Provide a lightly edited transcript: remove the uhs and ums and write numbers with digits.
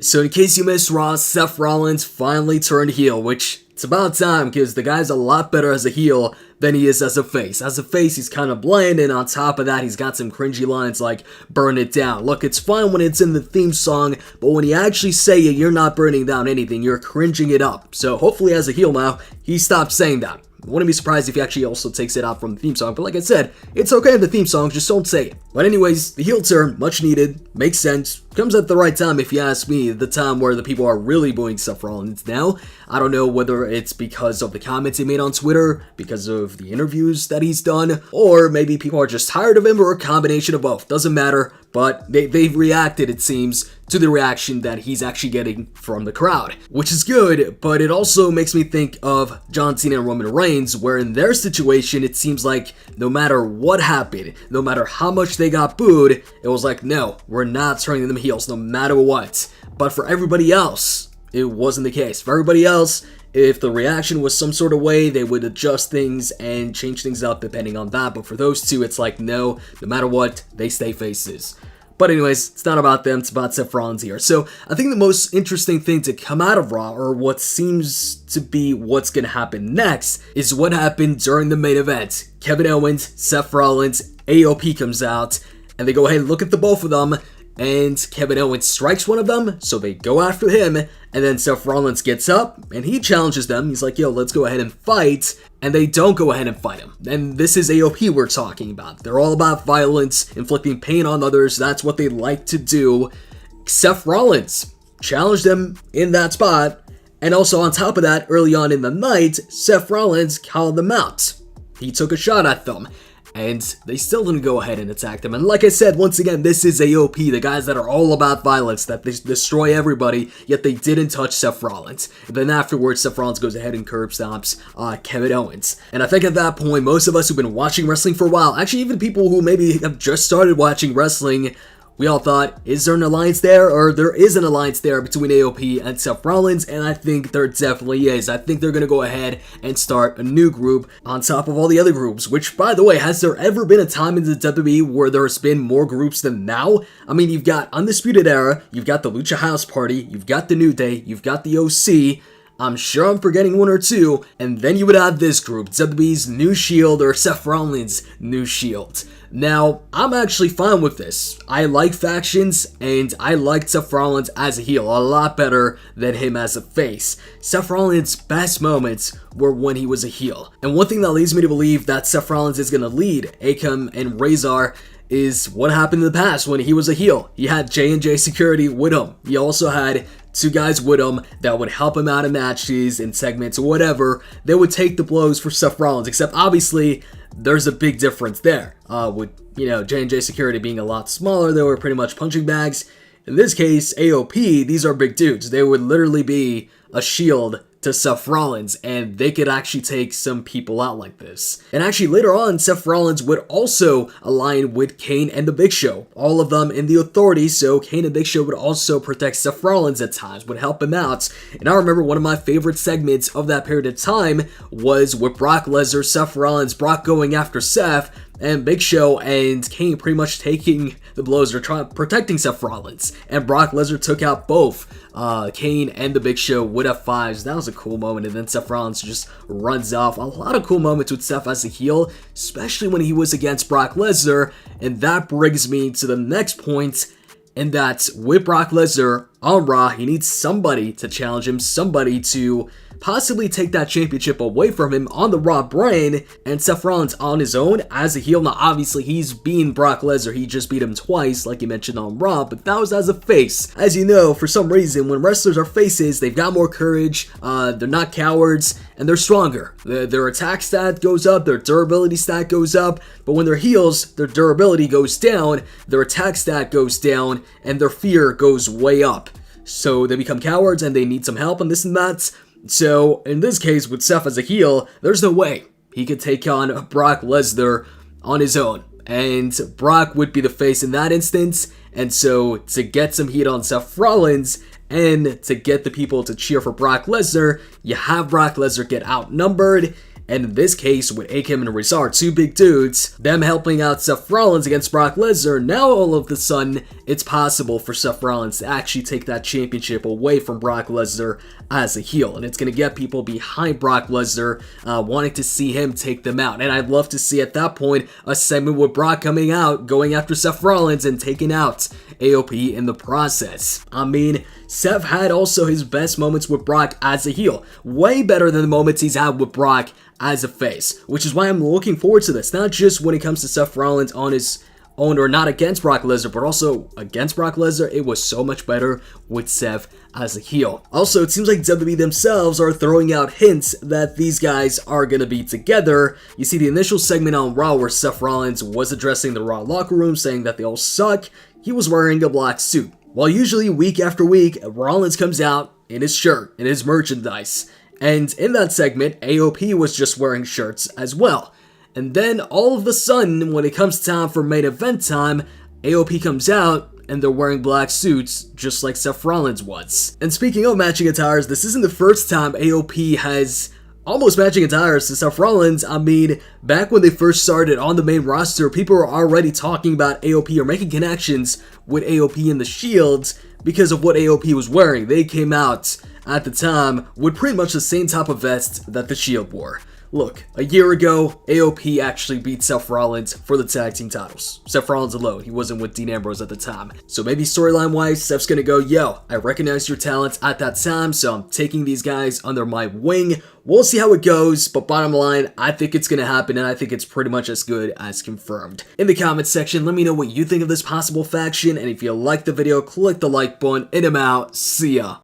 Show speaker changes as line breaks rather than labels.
So in case you missed Raw, Seth Rollins finally turned heel, which it's about time because the guy's a lot better as a heel than he is as a face. As a face, he's kind of bland, and on top of that, he's got some cringy lines like, burn it down. Look, it's fine when it's in the theme song, but when you actually say it, you're not burning down anything, you're cringing it up. So hopefully as a heel now, he stopped saying that. Wouldn't be surprised if he actually also takes it out from the theme song, but like I said, it's okay in the theme song, just don't say it. But anyways, the heel turn, much needed, makes sense, comes at the right time if you ask me, the time where the people are really booing Seth Rollins now. I don't know whether it's because of the comments he made on Twitter, because of the interviews that he's done, or maybe people are just tired of him, or a combination of both, doesn't matter, but they've reacted, it seems, to the reaction that he's actually getting from the crowd, which is good, but it also makes me think of John Cena and Roman Reigns, where in their situation, it seems like no matter what happened, no matter how much they got booed, it was like, no, we're not turning them heels, no matter what. But for everybody else, it wasn't the case. For everybody else, if the reaction was some sort of way, they would adjust things and change things up depending on that. But for those two, it's like, no matter what, they stay faces. But anyways, it's not about them, it's about Seth Rollins here. So I think the most interesting thing to come out of Raw, or what seems to be what's going to happen next, is what happened during the main event. Kevin Owens, Seth Rollins, AOP comes out, and they go ahead and look at the both of them, and Kevin Owens strikes one of them, so they go after him, and then Seth Rollins gets up, and he challenges them. He's like, yo, let's go ahead and fight, and they don't go ahead and fight him. And this is AOP we're talking about. They're all about violence, inflicting pain on others, that's what they like to do. Seth Rollins challenged them in that spot, and also on top of that, early on in the night, Seth Rollins called them out. He took a shot at them, and they still didn't go ahead and attack them. And like I said, once again, this is AOP, the guys that are all about violence, that they destroy everybody, yet they didn't touch Seth Rollins. And then afterwards, Seth Rollins goes ahead and curb stomps Kevin Owens. And I think at that point, most of us who've been watching wrestling for a while, actually even people who maybe have just started watching wrestling, we all thought, is there an alliance there? Or there is an alliance there between AOP and Seth Rollins, and I think there definitely is. I think they're going to go ahead and start a new group on top of all the other groups, which, by the way, has there ever been a time in the WWE where there's been more groups than now? I mean, you've got Undisputed Era, you've got the Lucha House Party, you've got the New Day, you've got the OC, I'm sure I'm forgetting one or two, and then you would have this group, WWE's New Shield, or Seth Rollins' New Shield. Now, I'm actually fine with this. I like factions, and I liked Seth Rollins as a heel a lot better than him as a face. Seth Rollins' best moments were when he was a heel. And one thing that leads me to believe that Seth Rollins is going to lead Aop'S and Razor is what happened in the past when he was a heel. He had J&J security with him. He also had two guys with him that would help him out in matches, in segments, or whatever. They would take the blows for Seth Rollins, except obviously there's a big difference there. With, J&J security being a lot smaller, they were pretty much punching bags. In this case, AOP, these are big dudes. They would literally be a shield to Seth Rollins, and they could actually take some people out like this. And actually later on, Seth Rollins would also align with Kane and the Big Show, all of them in the Authority, so Kane and Big Show would also protect Seth Rollins at times, would help him out. And I remember one of my favorite segments of that period of time was with Brock Lesnar, Seth Rollins, Brock going after Seth, and Big Show and Kane pretty much taking the blows or protecting Seth Rollins. And Brock Lesnar took out both Kane and the Big Show with F5s. That was a cool moment. And then Seth Rollins just runs off. A lot of cool moments with Seth as a heel, especially when he was against Brock Lesnar. And that brings me to the next point, and that's with Brock Lesnar on Raw, he needs somebody to challenge him, somebody to possibly take that championship away from him on the Raw brand, and Seth Rollins on his own as a heel. Now obviously he's beaten Brock Lesnar, he just beat him twice like you mentioned on Raw, but that was as a face. As you know, for some reason when wrestlers are faces, they've got more courage, they're not cowards, and they're stronger. Their attack stat goes up, their durability stat goes up, but when they're heels, their durability goes down, their attack stat goes down, and their fear goes way up. So they become cowards and they need some help and this and that. So, in this case, with Seth as a heel, there's no way he could take on Brock Lesnar on his own. And Brock would be the face in that instance. And so, to get some heat on Seth Rollins, and to get the people to cheer for Brock Lesnar, you have Brock Lesnar get outnumbered. And in this case, with Akim and Rizar, two big dudes, them helping out Seth Rollins against Brock Lesnar, now all of a sudden, it's possible for Seth Rollins to actually take that championship away from Brock Lesnar as a heel. And it's going to get people behind Brock Lesnar, wanting to see him take them out. And I'd love to see at that point a segment with Brock coming out, going after Seth Rollins and taking out AOP in the process. I mean, Seth had also his best moments with Brock as a heel. Way better than the moments he's had with Brock as a face, which is why I'm looking forward to this. Not just when it comes to Seth Rollins on his own or not against Brock Lesnar, but also against Brock Lesnar. It was so much better with Seth as a heel. Also, it seems like WWE themselves are throwing out hints that these guys are going to be together. You see the initial segment on Raw where Seth Rollins was addressing the Raw locker room, saying that they all suck. He was wearing a black suit. While usually week after week, Rollins comes out in his shirt, in his merchandise. And in that segment, AOP was just wearing shirts as well. And then all of a sudden, when it comes time for main event time, AOP comes out and they're wearing black suits just like Seth Rollins was. And speaking of matching attires, this isn't the first time AOP has almost matching attires to Seth Rollins. I mean, back when they first started on the main roster, people were already talking about AOP or making connections with AOP in the Shield because of what AOP was wearing. They came out at the time with pretty much the same type of vest that the Shield wore. Look, a year ago, AOP actually beat Seth Rollins for the tag team titles. Seth Rollins alone, he wasn't with Dean Ambrose at the time. So maybe storyline-wise, Seth's gonna go, yo, I recognize your talents at that time, so I'm taking these guys under my wing. We'll see how it goes, but bottom line, I think it's gonna happen, and I think it's pretty much as good as confirmed. In the comments section, let me know what you think of this possible faction, and if you liked the video, click the like button, and I'm out. See ya.